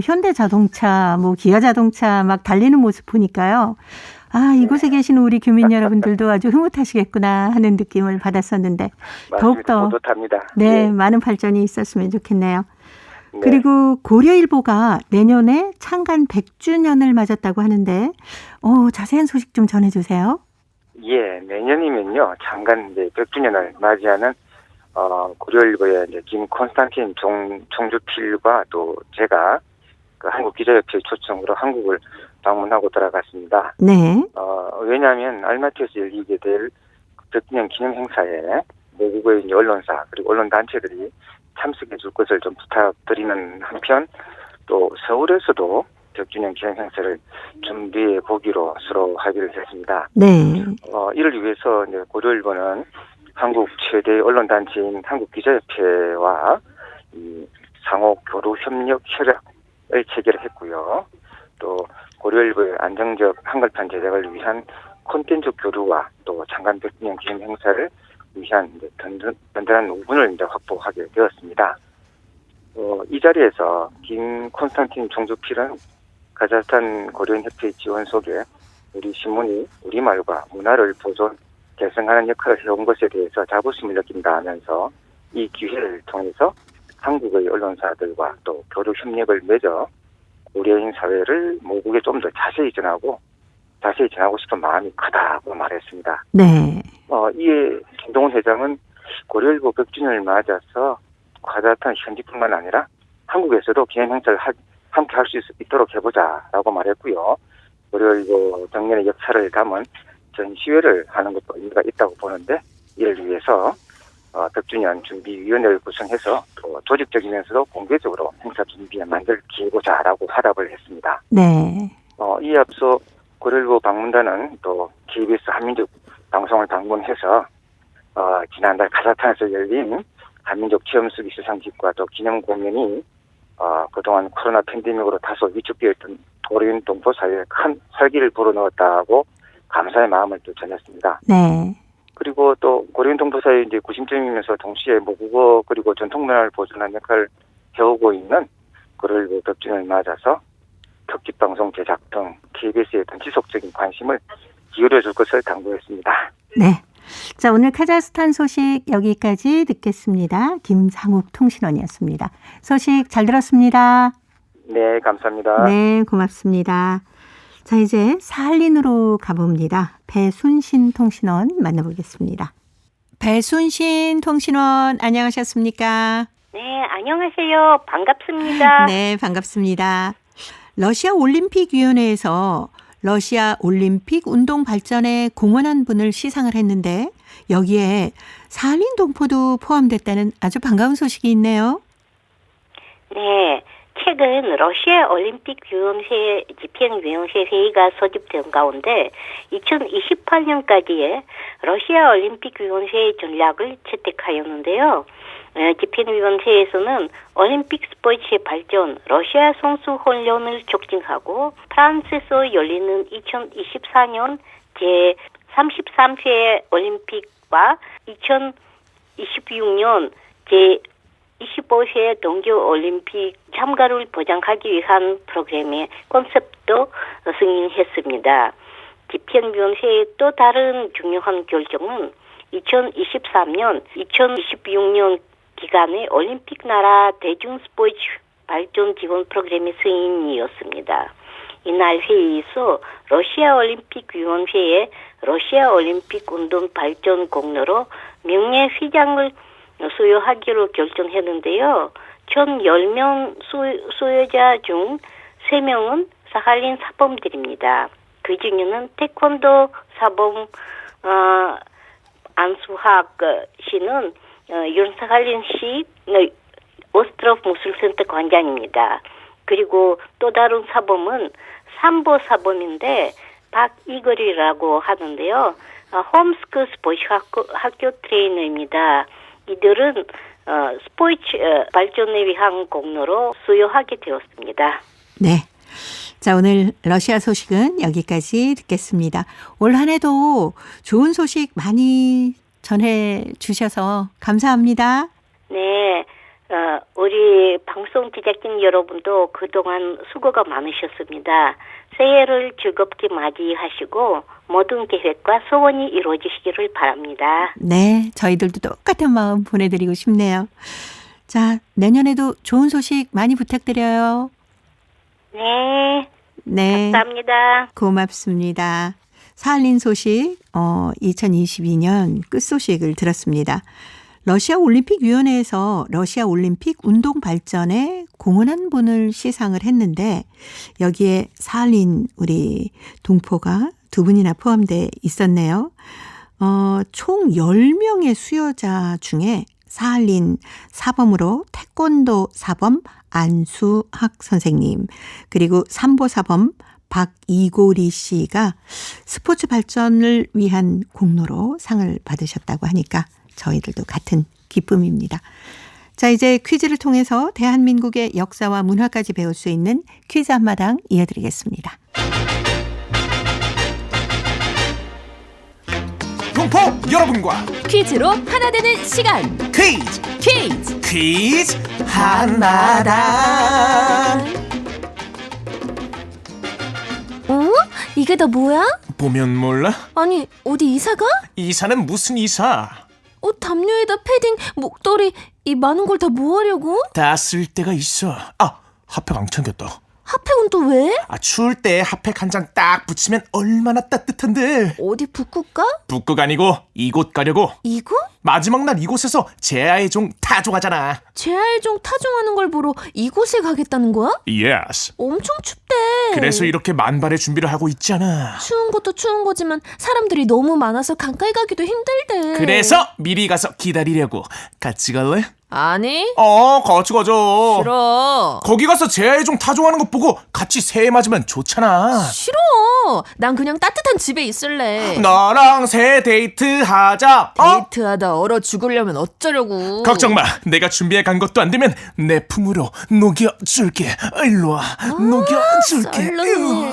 현대 자동차, 기아 자동차 막 달리는 모습 보니까요. 아, 이곳에 계신 우리 교민 여러분들도 아주 흐뭇하시겠구나 하는 느낌을 받았었는데 더욱더 뿌듯합니다. 네, 예. 많은 발전이 있었으면 좋겠네요. 네. 그리고 고려일보가 내년에 창간 100주년을 맞았다고 하는데 자세한 소식 좀 전해주세요. 예, 내년이면요 창간 이제 100주년을 맞이하는 고려일보의 이제 김 콘스탄틴 총주필과 또 제가 그 한국기자협회 초청으로 한국을 방문하고 돌아갔습니다. 네. 왜냐하면 알마티에서 열리게 될 100주년 기념 행사에 모국의 이제 언론사 그리고 언론 단체들이 참석해 줄 것을 좀 부탁드리는 한편 또 서울에서도 100주년 기념 행사를 준비해 보기로 서로 합의를 했습니다. 네. 이를 위해서 이제 고려일보는 한국 최대 언론 단체인 한국기자협회와 상호 교류 협력 협약을 체결했고요. 또 고려일보의 안정적 한글판 제작을 위한 콘텐츠 교류와 또 창간 100주년 기념 행사를 위한 이제 든든한 우분을 이제 확보하게 되었습니다. 이 자리에서 김 콘스탄틴 총주필은 카자흐스탄 고려인협회 지원 속에 우리 신문이 우리말과 문화를 보존, 계승하는 역할을 해온 것에 대해서 자부심을 느낀다 하면서 이 기회를 통해서 한국의 언론사들과 또 교류 협력을 맺어 고려인 사회를 모국에 좀 더 자세히 전하고 싶은 마음이 크다고 말했습니다. 네. 이에 김동훈 회장은 고려일보 100주년을 맞아서 카자흐스탄 현지뿐만 아니라 한국에서도 기념 행사를 함께 할 수 있도록 해보자라고 말했고요. 고려일보 정년의 역사를 담은 전시회를 하는 것도 의미가 있다고 보는데 이를 위해서 100주년 준비위원회를 구성해서 또 조직적이면서도 공개적으로 행사 준비에 만들기보자라고 화답을 했습니다. 네. 이에 앞서 고려일보 방문단은 또 KBS 한민족 방송을 방문해서 지난달 카자흐스탄에서 열린 한민족 체험수기 시상식과 또 기념 공연이 그동안 코로나 팬데믹으로 다소 위축되었던 도리인 동포사회에 큰 활기를 불어넣었다고 감사의 마음을 또 전했습니다. 네. 그리고 또 고려인 동포사회의 이제 구심점이면서 동시에 모국어 그리고 전통 문화를 보존하는 역할을 해오고 있는 고려일보 100주년을 맞아서 특집 방송 제작 등 KBS에 더 지속적인 관심을 기울여줄 것을 당부했습니다. 네. 자, 오늘 카자흐스탄 소식 여기까지 듣겠습니다. 김상욱 통신원이었습니다. 소식 잘 들었습니다. 네, 감사합니다. 네, 고맙습니다. 자, 이제 사할린으로 가봅니다. 배순신 통신원 만나보겠습니다. 배순신 통신원 안녕하셨습니까? 네, 안녕하세요. 반갑습니다. 네, 반갑습니다. 러시아 올림픽위원회에서 러시아 올림픽 운동 발전에 공헌한 분을 시상을 했는데 여기에 사할린 동포도 포함됐다는 아주 반가운 소식이 있네요. 네, 최근 러시아 올림픽위원회 집행위원회 회의가 소집된 가운데 2028년까지의 러시아 올림픽위원회의 전략을 채택하였는데요. 집행위원회에서는 올림픽 스포츠의 발전, 러시아 선수 훈련을 촉진하고 프랑스에서 열리는 2024년 제33회 올림픽과 2026년 제25회 동계올림픽 참가를 보장하기 위한 프로그램의 컨셉도 승인했습니다. 집행위원회의 또 다른 중요한 결정은 2023년, 2026년 기간의 올림픽 나라 대중 스포츠 발전 지원 프로그램의 승인이었습니다. 이날 회의에서 러시아 올림픽위원회의 러시아 올림픽 운동 발전 공로로 명예 휘장을 수여하기로 결정했는데요. 총 10명 수여자 중 3명은 사할린 사범들입니다. 그 중에는 태권도 사범 안수학 씨는 윤사할린 씨 오스트로프 무술센터 관장입니다. 그리고 또 다른 사범은 삼보 사범인데 박이걸이라고 하는데요. 홈스쿨 스포츠 학교 트레이너입니다. 이들은 스포츠 발전을 위한 공로로 수여하게 되었습니다. 네. 자, 오늘 러시아 소식은 여기까지 듣겠습니다. 올 한 해도 좋은 소식 많이 전해주셔서 감사합니다. 네. 우리 방송 제작진 여러분도 그동안 수고가 많으셨습니다. 새해를 즐겁게 맞이하시고 모든 계획과 소원이 이루어지시기를 바랍니다. 네, 저희들도 똑같은 마음 보내드리고 싶네요. 자, 내년에도 좋은 소식 많이 부탁드려요. 네. 네. 감사합니다. 고맙습니다. 사할린 소식, 2022년 끝소식을 들었습니다. 러시아 올림픽위원회에서 러시아 올림픽 운동 발전에 공헌한 분을 시상을 했는데 여기에 사할린 우리 동포가 2분이나 포함되어 있었네요. 총 10명의 수여자 중에 사할린 사범으로 태권도 사범 안수학 선생님, 그리고 삼보 사범 박이고리 씨가 스포츠 발전을 위한 공로로 상을 받으셨다고 하니까 저희들도 같은 기쁨입니다. 자, 이제 퀴즈를 통해서 대한민국의 역사와 문화까지 배울 수 있는 퀴즈 한마당 이어드리겠습니다. 동포 여러분과 퀴즈로 하나 되는 시간. 퀴즈 한마당. 이게 다 뭐야? 보면 몰라? 아니, 어디 이사가? 이사는 무슨 이사? 담요에다 패딩, 목도리, 이 많은 걸 다 뭐 하려고? 다 쓸 때가 있어. 핫팩 안 챙겼다. 핫팩은 또 왜? 추울 때 핫팩 한 장 딱 붙이면 얼마나 따뜻한데. 어디 북극가? 북극 아니고 이곳 가려고. 이곳? 마지막 날 이곳에서 제아의 종 타종하잖아. 제아의 종 타종하는 걸 보러 이곳에 가겠다는 거야? Yes. 엄청 춥대. 그래서 이렇게 만발의 준비를 하고 있잖아. 추운 것도 추운 거지만 사람들이 너무 많아서 가까이 가기도 힘들대. 그래서 미리 가서 기다리려고. 같이 갈래? 아니. 같이 가자. 싫어. 거기 가서 제아의 종 타종하는 것 보고 같이 새해 맞으면 좋잖아. 싫어. 난 그냥 따뜻한 집에 있을래. 너랑 새 데이트 하자. 데이트하다 얼어 죽으려면 어쩌려고. 걱정 마. 내가 준비해 간 것도 안 되면 내 품으로 녹여줄게. 일로 와. 녹여줄게. 썰렁해.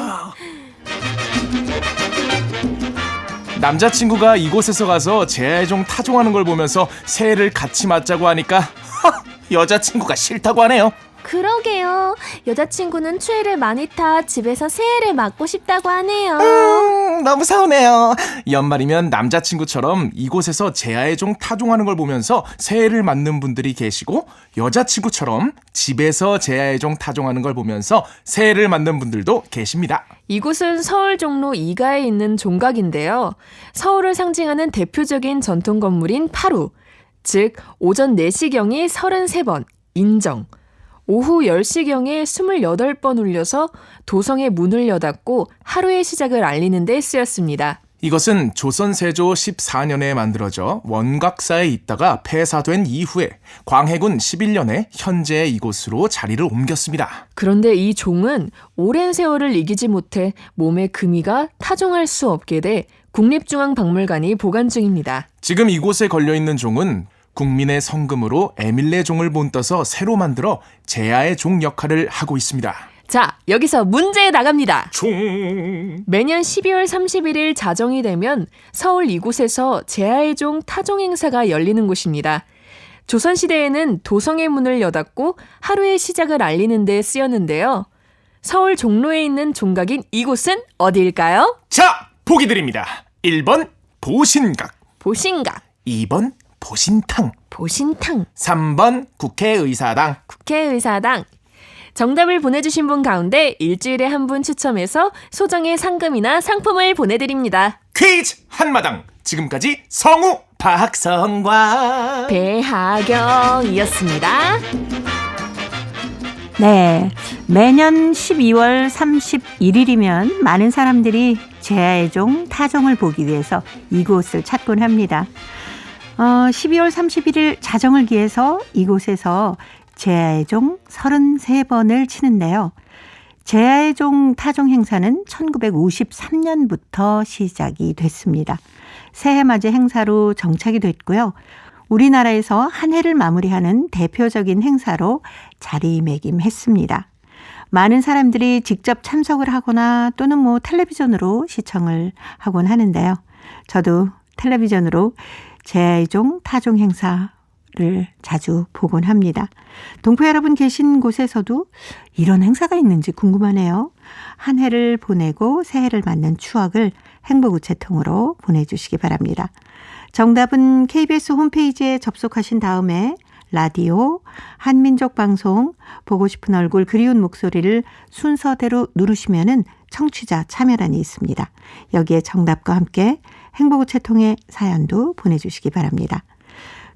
남자친구가 이곳에서 가서 제아의종 타종하는 걸 보면서 새해를 같이 맞자고 하니까 여자친구가 싫다고 하네요. 그러게요. 여자친구는 추위를 많이 타 집에서 새해를 맞고 싶다고 하네요. 너무 서운해요. 연말이면 남자친구처럼 이곳에서 제아의종 타종하는 걸 보면서 새해를 맞는 분들이 계시고, 여자친구처럼 집에서 제아의종 타종하는 걸 보면서 새해를 맞는 분들도 계십니다. 이곳은 서울 종로 2가에 있는 종각인데요. 서울을 상징하는 대표적인 전통 건물인 파루, 즉 오전 4시경에 33번, 인정, 오후 10시경에 28번 울려서 도성의 문을 여닫고 하루의 시작을 알리는 데 쓰였습니다. 이것은 조선 세조 14년에 만들어져 원각사에 있다가 폐사된 이후에 광해군 11년에 현재 이곳으로 자리를 옮겼습니다. 그런데 이 종은 오랜 세월을 이기지 못해 몸의 금이가 타종할 수 없게 돼 국립중앙박물관이 보관 중입니다. 지금 이곳에 걸려있는 종은 국민의 성금으로 에밀레 종을 본떠서 새로 만들어 제아의 종 역할을 하고 있습니다. 자, 여기서 문제 나갑니다. 종. 매년 12월 31일 자정이 되면 서울 이곳에서 제아의 종 타종 행사가 열리는 곳입니다. 조선시대에는 도성의 문을 여닫고 하루의 시작을 알리는 데 쓰였는데요. 서울 종로에 있는 종각인 이곳은 어디일까요? 자, 보기 드립니다. 1번 보신각, 보신각, 2번 보신탕, 보신탕, 3번 국회의사당. 국회의사당. 정답을 보내주신 분 가운데 일주일에 한 분 추첨해서 소정의 상금이나 상품을 보내드립니다. 퀴즈 한마당. 지금까지 성우 박성과 배하경이었습니다. 네, 매년 12월 31일이면 많은 사람들이 제아의 종 타종을 보기 위해서 이곳을 찾곤 합니다. 12월 31일 자정을 기해서 이곳에서 제아의 종 33번을 치는데요. 제아의 종 타종 행사는 1953년부터 시작이 됐습니다. 새해맞이 행사로 정착이 됐고요. 우리나라에서 한 해를 마무리하는 대표적인 행사로 자리매김했습니다. 많은 사람들이 직접 참석을 하거나 또는 텔레비전으로 시청을 하곤 하는데요. 저도 텔레비전으로 제아의 종 타종 행사를 자주 보곤 합니다. 동포 여러분 계신 곳에서도 이런 행사가 있는지 궁금하네요. 한 해를 보내고 새해를 맞는 추억을 행복우체통으로 보내주시기 바랍니다. 정답은 KBS 홈페이지에 접속하신 다음에 라디오, 한민족 방송, 보고 싶은 얼굴, 그리운 목소리를 순서대로 누르시면은 청취자 참여란이 있습니다. 여기에 정답과 함께 행복우체통에 사연도 보내주시기 바랍니다.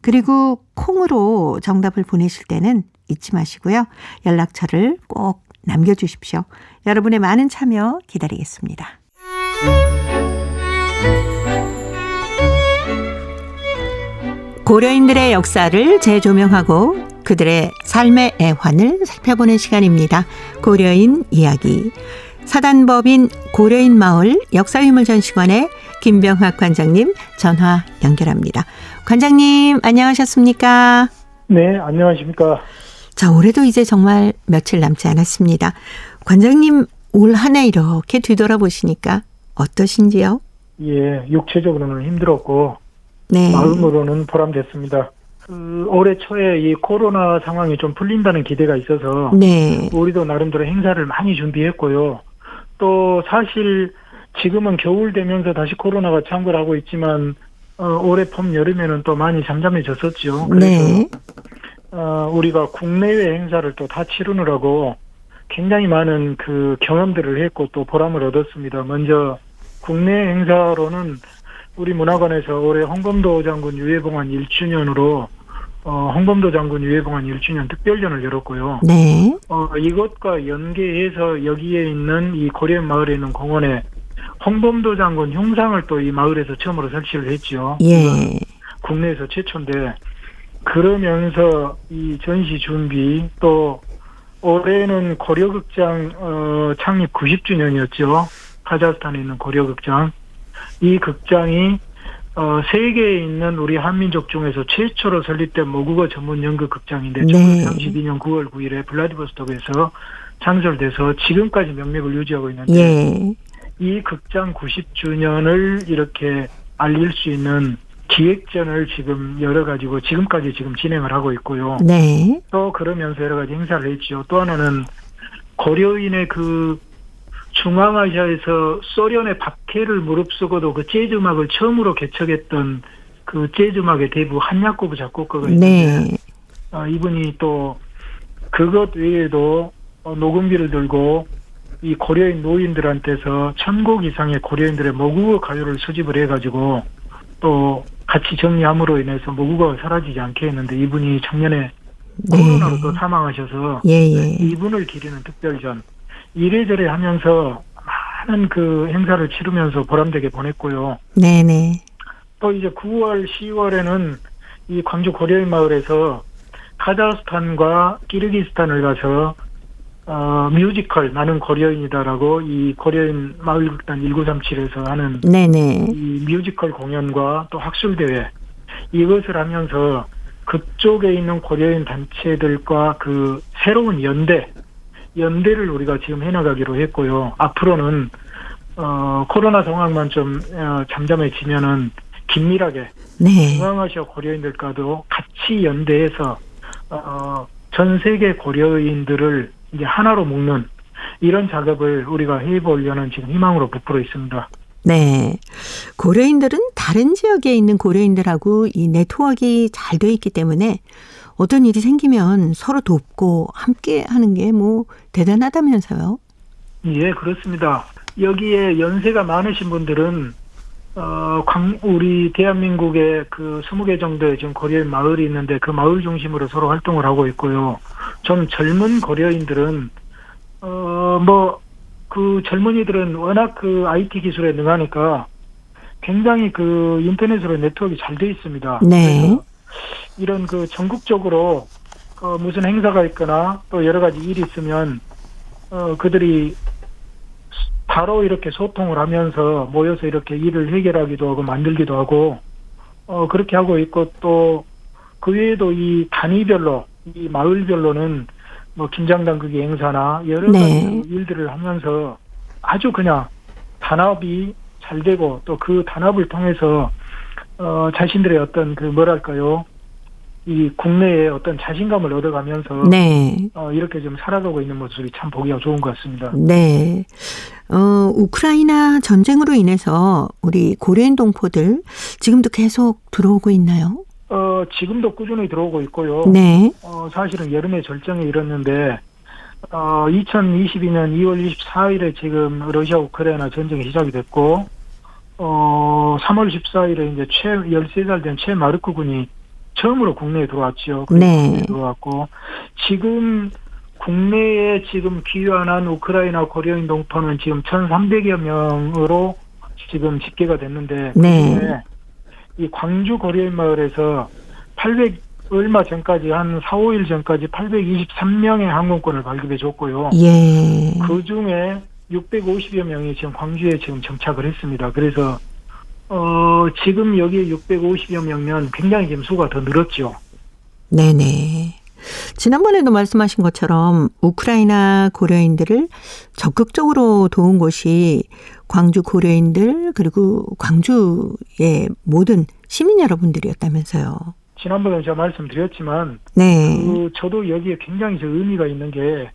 그리고 콩으로 정답을 보내실 때는 잊지 마시고요. 연락처를 꼭 남겨주십시오. 여러분의 많은 참여 기다리겠습니다. 고려인들의 역사를 재조명하고 그들의 삶의 애환을 살펴보는 시간입니다. 고려인 이야기. 사단법인 고려인 마을 역사유물전시관의 김병학 관장님 전화 연결합니다. 관장님 안녕하셨습니까? 네, 안녕하십니까? 자, 올해도 이제 정말 며칠 남지 않았습니다. 관장님 올 한 해 이렇게 뒤돌아보시니까 어떠신지요? 예, 육체적으로는 힘들었고 네. 마음으로는 보람됐습니다. 올해 초에 이 코로나 상황이 좀 풀린다는 기대가 있어서 네. 우리도 나름대로 행사를 많이 준비했고요. 또 사실 지금은 겨울 되면서 다시 코로나가 창궐 하고 있지만 올해 봄 여름에는 또 많이 잠잠해졌었죠. 그래서 네. 우리가 국내외 행사를 또 다 치르느라고 굉장히 많은 그 경험들을 했고 또 보람을 얻었습니다. 먼저 국내 행사로는 우리 문화관에서 올해 홍범도 장군 유해봉환 1주년으로 홍범도 장군 유해봉환 1주년 특별전을 열었고요. 네. 이것과 연계해서 여기에 있는 이 고려인 마을에 있는 공원에 홍범도 장군 흉상을 또 이 마을에서 처음으로 설치를 했죠. 예. 국내에서 최초인데 그러면서 이 전시 준비 또 올해는 고려극장 창립 90주년이었죠. 카자흐스탄에 있는 고려극장. 이 극장이 세계에 있는 우리 한민족 중에서 최초로 설립된 모국어 전문 연극 극장인데 네. 1932년 9월 9일에 블라디보스톡에서 창설돼서 지금까지 명맥을 유지하고 있는데 예. 이 극장 90주년을 이렇게 알릴 수 있는 기획전을 지금 열어가지고 지금까지 지금 진행을 하고 있고요. 네. 또 그러면서 여러 가지 행사를 했죠. 또 하나는 고려인의 그 중앙아시아에서 소련의 박해를 무릅쓰고도 그 재즈 음악을 처음으로 개척했던 그 재즈 음악의 대부 한야코브 작곡가가 있는데 네. 이분이 또 그것 외에도 녹음기를 들고 이 고려인 노인들한테서 1000곡 이상의 고려인들의 모국어 가요를 수집을 해가지고 또 같이 정리함으로 인해서 모국어가 사라지지 않게 했는데 이분이 작년에 코로나로 또 사망하셔서 예. 이분을 기리는 특별전 이래저래 하면서 많은 그 행사를 치르면서 보람되게 보냈고요. 네네. 또 이제 9월, 10월에는 이 광주 고려인 마을에서 카자흐스탄과 키르기스탄을 가서 뮤지컬 나는 고려인이다라고 이 고려인 마을극단 1937에서 하는 네네. 이 뮤지컬 공연과 또 학술대회 이것을 하면서 그쪽에 있는 고려인 단체들과 그 새로운 연대를 우리가 지금 해나가기로 했고요. 앞으로는 코로나 상황만 좀 잠잠해지면은 긴밀하게 네. 중앙아시아 고려인들과도 같이 연대해서 전 세계 고려인들을 이제 하나로 묶는 이런 작업을 우리가 해보려는 지금 희망으로 부풀어 있습니다. 네. 고려인들은 다른 지역에 있는 고려인들하고 이 네트워크가 잘 돼 있기 때문에 어떤 일이 생기면 서로 돕고 함께 하는 게 뭐 대단하다면서요? 예, 그렇습니다. 여기에 연세가 많으신 분들은 우리 대한민국에 그 20개 정도의 지금 고려인 마을이 있는데 그 마을 중심으로 서로 활동을 하고 있고요. 좀 젊은 고려인들은 그 젊은이들은 워낙 그 IT 기술에 능하니까 굉장히 그 인터넷으로 네트워크가 잘 돼 있습니다. 네. 그래서 이런 그 전국적으로 무슨 행사가 있거나 또 여러 가지 일이 있으면 그들이 바로 이렇게 소통을 하면서 모여서 이렇게 일을 해결하기도 하고 만들기도 하고 그렇게 하고 있고 또 그 외에도 이 단위별로 이 마을별로는 뭐 김장당국의 행사나 여러 가지 일들을 하면서 아주 그냥 단합이 잘 되고 또 그 단합을 통해서 자신들의 어떤 그 뭐랄까요 이 국내에 어떤 자신감을 얻어가면서 이렇게 좀 살아가고 있는 모습이 참 보기가 좋은 것 같습니다. 네. 우크라이나 전쟁으로 인해서 우리 고려인 동포들 지금도 계속 들어오고 있나요? 지금도 꾸준히 들어오고 있고요. 네. 사실은 여름에 절정에 이르렀는데 2022년 2월 24일에 지금 러시아 우크라이나 전쟁이 시작이 됐고 3월 14일에 이제 13살 된 최마르크 군이 처음으로 국내에 들어왔죠. 국내에 들어왔고 지금 국내에 지금 귀환한 우크라이나 고려인 동포는 지금 1,300여 명으로 지금 집계가 됐는데 그중에 이 광주 고려인 마을에서 얼마 전까지 한 4, 5일 전까지 823명의 항공권을 발급해 줬고요. 그 중에 650여 명이 지금 광주에 지금 정착을 했습니다. 그래서 지금 여기에 650여 명면 굉장히 지금 수가 더 늘었죠. 네네. 지난번에도 말씀하신 것처럼 우크라이나 고려인들을 적극적으로 도운 곳이 광주 고려인들 그리고 광주의 모든 시민 여러분들이었다면서요. 지난번에 제가 말씀드렸지만 저도 여기에 굉장히 의미가 있는 게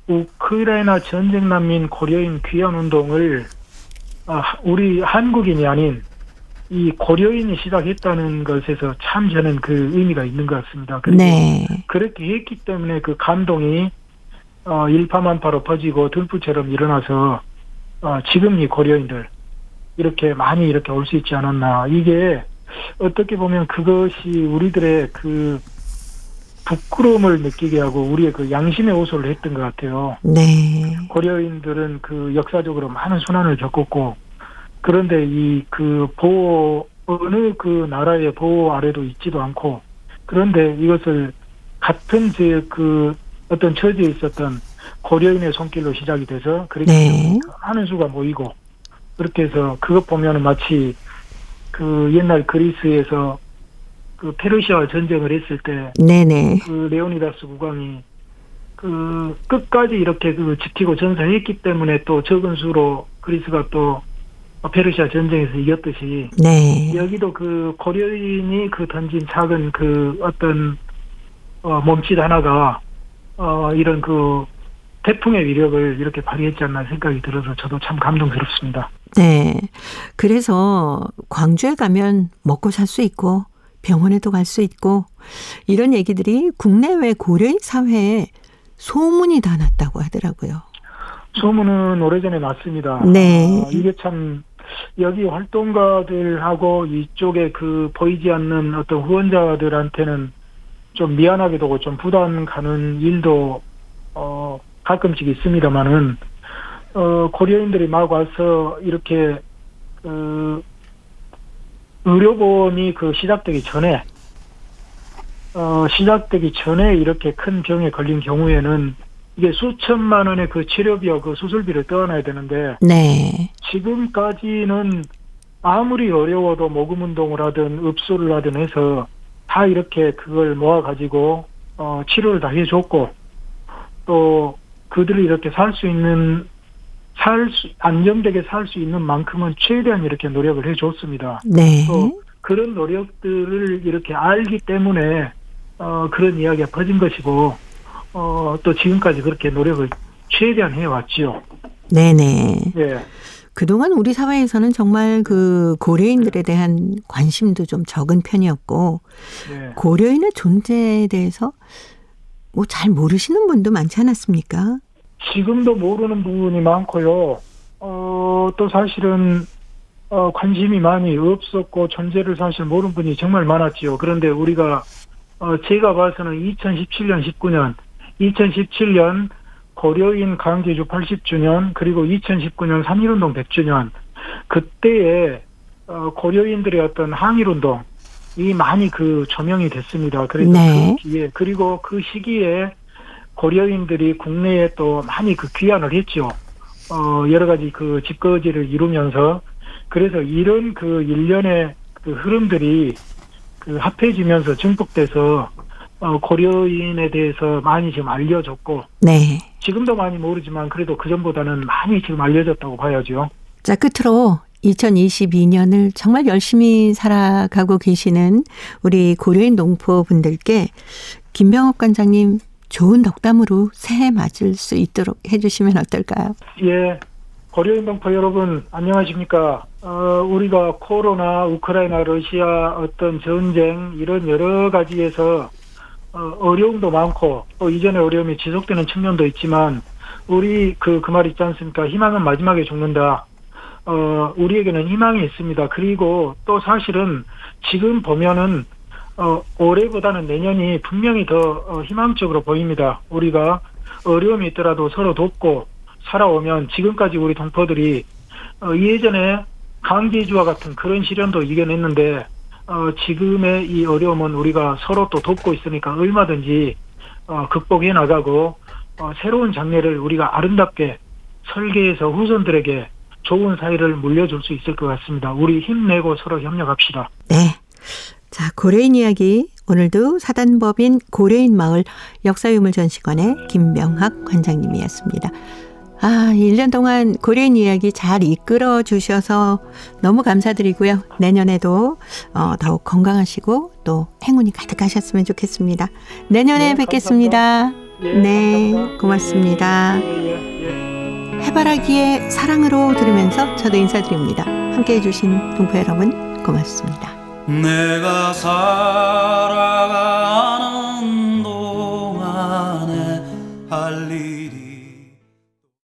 우크라이나 전쟁 난민 고려인 귀환 운동을 우리 한국인이 아닌 이 고려인이 시작했다는 것에서 참 저는 그 의미가 있는 것 같습니다. 그리고 그렇게 했기 때문에 그 감동이 일파만파로 퍼지고 들불처럼 일어나서 지금 이 고려인들 이렇게 많이 이렇게 올 수 있지 않았나. 이게 어떻게 보면 그것이 우리들의 그 부끄러움을 느끼게 하고 우리의 그 양심의 호소를 했던 것 같아요. 고려인들은 그 역사적으로 많은 순환을 겪었고 그런데 이 그 보호 어느 그 나라의 보호 아래도 있지도 않고 그런데 이것을 같은 그 어떤 처지에 있었던 고려인의 손길로 시작이 돼서 그렇게 네. 많은 수가 모이고 그렇게 해서 그것 보면은 마치 그 옛날 그리스에서 그 페르시아와 전쟁을 했을 때 네네. 그 레오니다스 국왕이 그 끝까지 이렇게 그 지키고 전사했기 때문에 또 적은 수로 그리스가 또 페르시아 전쟁에서 이겼듯이 네. 여기도 그 고려인이 그 던진 작은 그 어떤 몸짓 하나가 이런 그 태풍의 위력을 이렇게 발휘했지 않나 생각이 들어서 저도 참 감동스럽습니다. 네. 그래서 광주에 가면 먹고 살 수 있고 병원에도 갈 수 있고 이런 얘기들이 국내외 고려인 사회에 소문이 다 났다고 하더라고요. 소문은 오래전에 났습니다. 네. 이게 참 여기 활동가들하고 이쪽에 그 보이지 않는 어떤 후원자들한테는 좀 미안하기도 하고 좀 부담 가는 일도 가끔씩 있습니다만은 고려인들이 막 와서 이렇게 의료보험이 그 시작되기 전에 이렇게 큰 병에 걸린 경우에는 이게 수천만 원의 그 치료비와 그 수술비를 떠안아야 되는데 네. 지금까지는 아무리 어려워도 모금 운동을 하든 읍소를 하든 해서 다 이렇게 그걸 모아가지고 치료를 다 해줬고 또 그들이 이렇게 안정되게 살 수 있는 만큼은 최대한 이렇게 노력을 해줬습니다. 네. 또 그런 노력들을 이렇게 알기 때문에 그런 이야기가 퍼진 것이고 또 지금까지 그렇게 노력을 최대한 해왔지요. 네네. 네. 그동안 우리 사회에서는 정말 그 고려인들에 대한 관심도 좀 적은 편이었고 네. 고려인의 존재에 대해서 뭐 잘 모르시는 분도 많지 않았습니까? 지금도 모르는 부분이 많고요. 또 사실은 관심이 많이 없었고 존재를 사실 모르는 분이 정말 많았지요. 그런데 우리가 제가 봐서는 2017년, 19년, 2017년 고려인 강제주 80주년 그리고 2019년 3.1운동 100주년 그때에 고려인들의 어떤 항일운동이 많이 그 조명이 됐습니다. 그래서 네. 그 기회 그리고 그 시기에 고려인들이 국내에 또 많이 그 귀환을 했죠. 여러 가지 그 집거지를 이루면서 그래서 이런 그 일련의 그 흐름들이 그 합해지면서 증폭돼서 고려인에 대해서 많이 지금 알려졌고 네. 지금도 많이 모르지만 그래도 그전보다는 많이 지금 알려졌다고 봐야죠. 자, 끝으로 2022년을 정말 열심히 살아가고 계시는 우리 고려인 농포분들께 김병옥 관장님 좋은 덕담으로 새해 맞을 수 있도록 해주시면 어떨까요? 예, 고려인 동포 여러분 안녕하십니까? 우리가 코로나, 우크라이나, 러시아 어떤 전쟁 이런 여러 가지에서 어려움도 많고 또 이전의 어려움이 지속되는 측면도 있지만 우리 그 말 있지 않습니까? 희망은 마지막에 죽는다. 우리에게는 희망이 있습니다. 그리고 또 사실은 지금 보면은 올해보다는 내년이 분명히 더 희망적으로 보입니다. 우리가 어려움이 있더라도 서로 돕고 살아오면 지금까지 우리 동포들이 예전에 강제주와 같은 그런 시련도 이겨냈는데 지금의 이 어려움은 우리가 서로 또 돕고 있으니까 얼마든지 극복해 나가고 새로운 장래를 우리가 아름답게 설계해서 후손들에게 좋은 사회를 물려줄 수 있을 것 같습니다. 우리 힘내고 서로 협력합시다. 네. 자, 고려인 이야기 오늘도 사단법인 고려인 마을 역사유물전시관의 김병학 관장님이었습니다. 1년 동안 고려인 이야기 잘 이끌어 주셔서 너무 감사드리고요. 내년에도 더욱 건강하시고 또 행운이 가득하셨으면 좋겠습니다. 내년에 뵙겠습니다. 네, 감사합니다. 고맙습니다. 해바라기의 사랑으로 들으면서 저도 인사드립니다. 함께해 주신 동포 여러분 고맙습니다. 내가 살아가는 동안에 할 일이